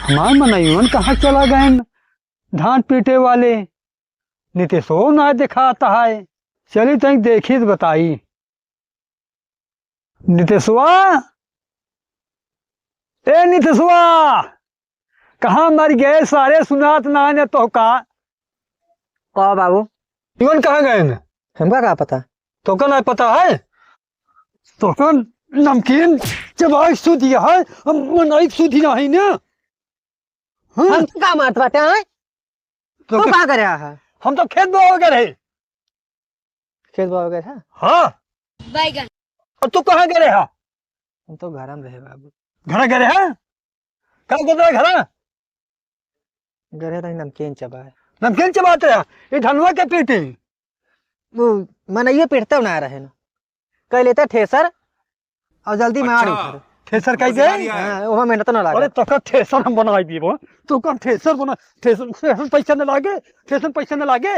हमारे मनैवन कहाँ चला गए धान पीटे वाले। नीतीशो ना दिखाता है। चलिए तक देखी तो बताई। नीतीशवा, ए नीतीशवा, कहाँ मर गए सारे सुनात ना ने तो का बाबू इवन कहाँ गए न? हमका क्या पता। तो का नहीं पता है। तो का नमकीन चबाई सुधी है हम मनाई सुधी नहीं ना। हम क्या मारत बाटे हैं? तो क्या कर रहा है? हम तो खेत बोए गए रहे। खेत बाबू गए था। हाँ बैगन। और तू कहाँ गए रहा? हम तो घर में रहे बाबू। घर गए हैं? क्या कर रहे घर? गए तक नमकीन चबाए। नमकीन चबाते हैं ये धनवा के पीटी। वो मनइये पीटते ना रहे ना कह लेते ठेसर और जल्दी मार उधर। थ्रेसर कह गए? हाँ वो मेहनत ना लगा। अरे तो का थ्रेसर हम बनाई दी वो। तो का थ्रेसर बना थ्रेसर पैसा न लागे। थ्रेसर पैसा न लागे।